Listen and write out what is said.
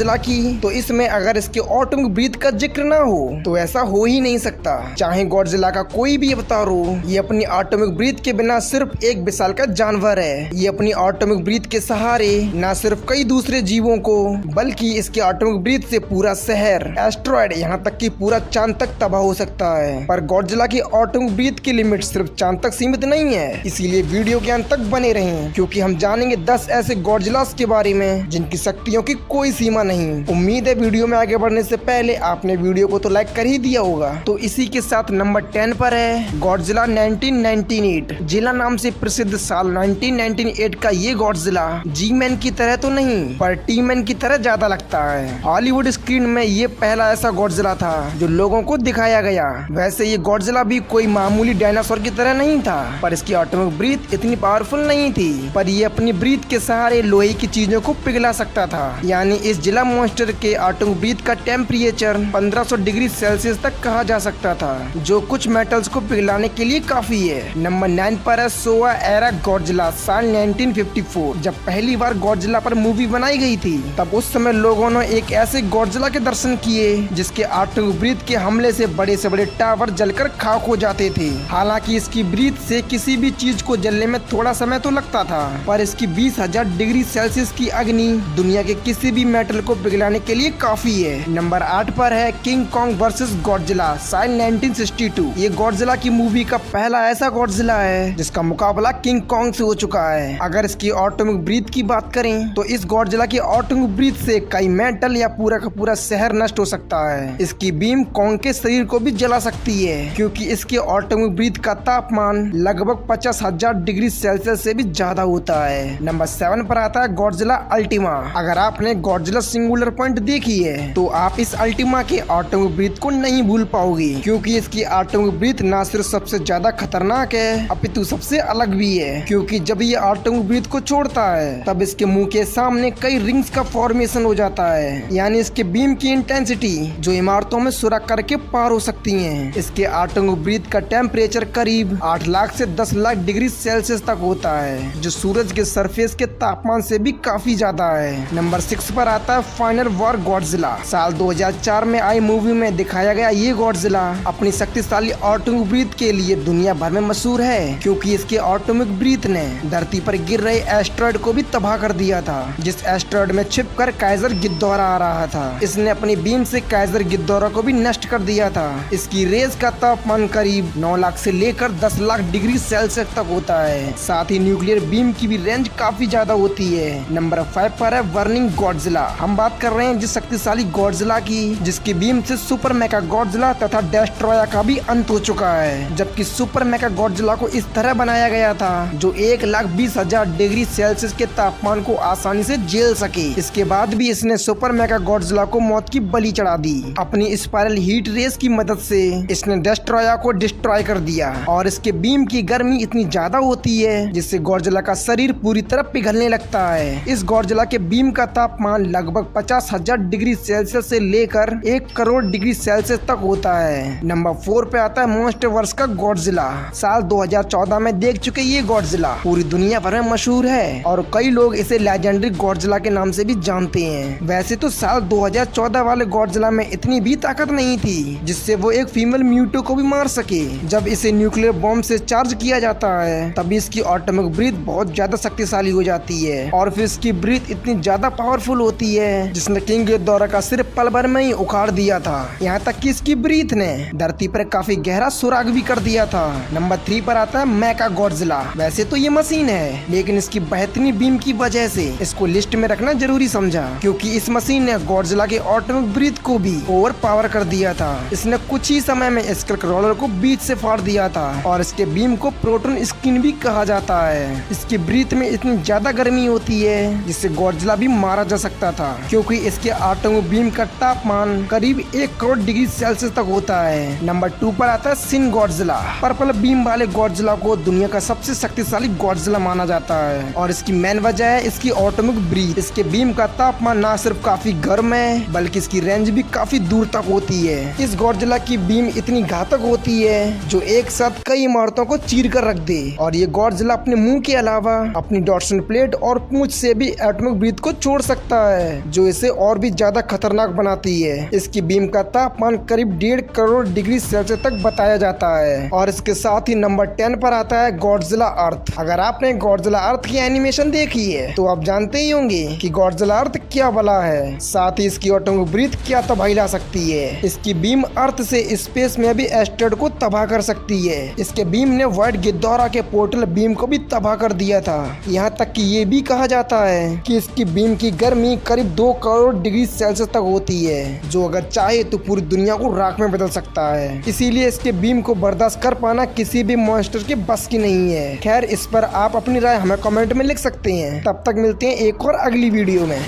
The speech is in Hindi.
गॉडजिला की, तो इसमें अगर इसके एटॉमिक ब्रीथ का जिक्र ना हो तो ऐसा हो ही नहीं सकता। चाहे गॉडजिला का कोई भी अवतार हो, ये अपनी एटॉमिक ब्रीथ के बिना सिर्फ एक विशाल का जानवर है। ये अपनी एटॉमिक ब्रीथ के सहारे न सिर्फ कई दूसरे जीवों को, बल्कि इसके एटॉमिक ब्रीथ से पूरा शहर, एस्ट्रॉयड, यहाँ तक कि पूरा चांद तक तबाह हो सकता है। पर गॉडजिला की एटॉमिक ब्रीथ की लिमिट सिर्फ चांद तक सीमित नहीं है, इसीलिए वीडियो के अंत तक बने रहें, क्योंकि हम जानेंगे 10 ऐसे गॉडजिलास के बारे में जिनकी शक्तियों की कोई सीमा नहीं। उम्मीद है वीडियो में आगे बढ़ने से पहले आपने वीडियो को तो लाइक कर ही दिया होगा। तो इसी के साथ नंबर 10 पर है गॉडजिला 1998। जिला नाम से प्रसिद्ध साल 1998 का ये गॉडजिला जी मैन की तरह तो नहीं, पर टी मैन की तरह ज्यादा लगता है। हॉलीवुड स्क्रीन में ये पहला ऐसा गॉडजिला था जो लोगों को दिखाया गया। वैसे ये गॉडजिला भी कोई मामूली डायनासोर की तरह नहीं था, पर इसकी एटॉमिक ब्रीथ इतनी पावरफुल नहीं थी, पर ये अपनी ब्रीथ के सहारे लोहे की चीजों को पिघला सकता था। यानी इस जिला मॉन्स्टर के एटॉमिक ब्रीथ का टेम्परेचर 1500 डिग्री सेल्सियस तक कहा जा सकता था, जो कुछ मेटल्स को पिघलाने के लिए काफी है। नंबर 9 पर है सोवा एरा गॉडजिला साल 1954। जब पहली बार गॉडजिला पर मूवी बनाई गई थी, तब उस समय लोगों ने एक ऐसे गॉडजिला के दर्शन किए जिसके एटॉमिक ब्रीथ के हमले से बड़े टावर जलकर खाक हो जाते थे। हालांकि इसकी ब्रीथ से किसी भी चीज को जलने में थोड़ा समय तो लगता था, पर इसकी 20,000 डिग्री सेल्सियस की अग्नि दुनिया के किसी भी मेटल को पिघलाने के लिए काफी है। नंबर 8 पर है किंग कॉन्ग वर्सेस गॉडजिला साल 1962। ये गॉडजिला की मूवी का पहला ऐसा गॉडजिला है जिसका मुकाबला किंग कॉन्ग से हो चुका है। अगर इसकी एटॉमिक ब्रीथ की बात करें तो इस गॉडजिला की एटॉमिक ब्रीथ से कई मेटल या पूरा का पूरा शहर नष्ट हो सकता है। इसकी बीम कॉन्ग के शरीर को भी जला सकती है, क्योंकि इसके एटॉमिक ब्रीथ का तापमान लगभग 50,000 डिग्री सेल्सियस से भी ज्यादा होता है। नंबर 7 पर आता है गॉडजिला अल्टीमा। अगर आपने गॉडजिला सिंगुलर पॉइंट देखी है तो आप इस अल्टीमा के एटॉमिक ब्रीथ को नहीं भूल पाओगे, क्योंकि इसकी एटॉमिक ब्रीथ ना सिर्फ सबसे ज्यादा खतरनाक है, अपितु सबसे अलग भी है। क्योंकि जब ये एटॉमिक ब्रीथ को छोड़ता है तब इसके मुंह के सामने कई रिंग्स का फॉर्मेशन हो जाता है। यानी इसके बीम की इंटेंसिटी जो इमारतों में सुरख करके पार हो सकती है। इसके एटॉमिक ब्रीथ का टेम्परेचर करीब 8 लाख से 10 लाख डिग्री सेल्सियस तक होता है, जो सूरज के सरफेस के तापमान से भी काफी ज्यादा है। नंबर 6 पर आता है फाइनल वॉर गॉडजिला। साल 2004 में आई मूवी में दिखाया गया ये गॉडजिला अपनी शक्तिशाली एटॉमिक ब्रीथ के लिए दुनिया भर में मशहूर है, क्योंकि इसके एटॉमिक ब्रीथ ने धरती पर गिर रहे एस्ट्रॉयड को भी तबाह कर दिया था, जिस एस्ट्रॉयड में छिपकर काइजर गिद्धौरा आ रहा था। इसने अपनी बीम से काइजर गिद्धौरा को भी नष्ट कर दिया था। इसकी रेस का तापमान करीब 9 लाख से लेकर 10 लाख डिग्री सेल्सियस तक होता है। साथ ही न्यूक्लियर बीम की भी रेंज काफी ज्यादा होती है। नंबर 5 पर है बर्निंग गॉडजिला। हम बात कर रहे हैं जिस शक्तिशाली गॉडजिला की, जिसकी बीम से सुपर मेगा गॉडजिला तथा डेस्ट्रॉयर का भी अंत हो चुका है। जबकि सुपर मेगा गॉडजिला को इस तरह बनाया गया था जो 1,20,000 डिग्री सेल्सियस के तापमान को आसानी से झेल सके। इसके बाद भी इसने सुपर मेगा गॉडजिला को मौत की बलि चढ़ा दी। अपनी स्पाइरल हीट रेस की मदद से इसने डेस्ट्रॉयर को डिस्ट्रॉय कर दिया, और इसके बीम की गर्मी इतनी ज्यादा होती है जिससे गॉडजिला का शरीर पूरी तरह पिघलने लगता है। इस गॉडजिला के बीम का तापमान लगभग 50,000 डिग्री सेल्सियस से लेकर 1 करोड़ डिग्री सेल्सियस तक होता है। नंबर 4 पे आता है मॉन्स्टरवर्स का गॉडजिला। साल 2014 में देख चुके ये गॉडजिला पूरी दुनिया भर में मशहूर है, और कई लोग इसे लेजेंडरी गॉडजिला के नाम से भी जानते हैं। वैसे तो साल 2014 वाले गॉडजिला में इतनी भी ताकत नहीं थी जिससे वो एक फीमेल म्यूटो को भी मार सके। जब इसे न्यूक्लियर बॉम्ब से चार्ज किया जाता है तभी इसकी एटॉमिक ब्रीथ बहुत ज्यादा शक्तिशाली हो जाती है, और फिर इसकी ब्रीथ इतनी ज्यादा पावरफुल होती है जिसने किंग गिद्धौरा का सिर्फ पल भर में ही उखाड़ दिया था। यहाँ तक कि इसकी ब्रीथ ने धरती पर काफी गहरा सुराग भी कर दिया था। नंबर 3 पर आता है मेगा गॉडजिला। वैसे तो ये मशीन है, लेकिन इसकी बेहतरीन बीम की वजह से इसको लिस्ट में रखना जरूरी समझा, क्योंकि इस मशीन ने गॉडजिला के एटॉमिक ब्रीथ को भी ओवर पावर कर दिया था। इसने कुछ ही समय में स्कल रोलर को बीच से फाड़ दिया था, और इसके बीम को प्रोटॉन स्किन भी कहा जाता है। इसकी ब्रीथ में इतनी ज्यादा गर्मी होती है जिससे गॉडजिला भी मारा जा सकता था, क्योंकि इसके एटॉमिक बीम का तापमान करीब 1 करोड़ डिग्री सेल्सियस तक होता है। नंबर 2 पर आता है सिन गॉडजिला। पर्पल बीम वाले गॉडजिला को दुनिया का सबसे शक्तिशाली गॉडजिला माना जाता है, और इसकी मेन वजह है इसकी एटॉमिक ब्रीथ। इसके बीम का तापमान ना सिर्फ काफी गर्म है, बल्कि इसकी रेंज भी काफी दूर तक होती है। इस गॉडजिला की बीम इतनी घातक होती है जो एक साथ कई इमारतों को चीर कर रख दे, और ये गॉडजिला अपने मुंह के अलावा अपनी डॉर्सल प्लेट और पूंछ से भी एटॉमिक ब्रीथ को छोड़ सकता है, जो इसे और भी ज्यादा खतरनाक बनाती है। इसकी बीम का तापमान करीब 1.5 करोड़ डिग्री सेल्सियस तक बताया जाता है। और इसके साथ ही नंबर 10 पर आता है गॉडजिला अर्थ। अगर आपने गॉडजिला अर्थ की एनिमेशन देखी है तो आप जानते ही होंगे कि गॉडजिला अर्थ क्या बला है। साथ ही इसकी एटॉमिक ब्रीथ क्या तबाही ला सकती है। इसकी बीम अर्थ से स्पेस में भी एस्टेरॉयड को तबाह कर सकती है। इसके बीम ने व्हाइट गिद्धौरा के पोर्टल बीम को भी तबाह कर दिया था। यहाँ तक कि ये भी कहा जाता है कि इसकी बीम की गर्मी करीब 2 करोड़ डिग्री सेल्सियस तक होती है, जो अगर चाहे तो पूरी दुनिया को राख में बदल सकता है। इसीलिए इसके बीम को बर्दाश्त कर पाना किसी भी मॉन्स्टर के बस की नहीं है। खैर, इस पर आप अपनी राय हमें कमेंट में लिख सकते हैं। तब तक मिलते हैं एक और अगली वीडियो में।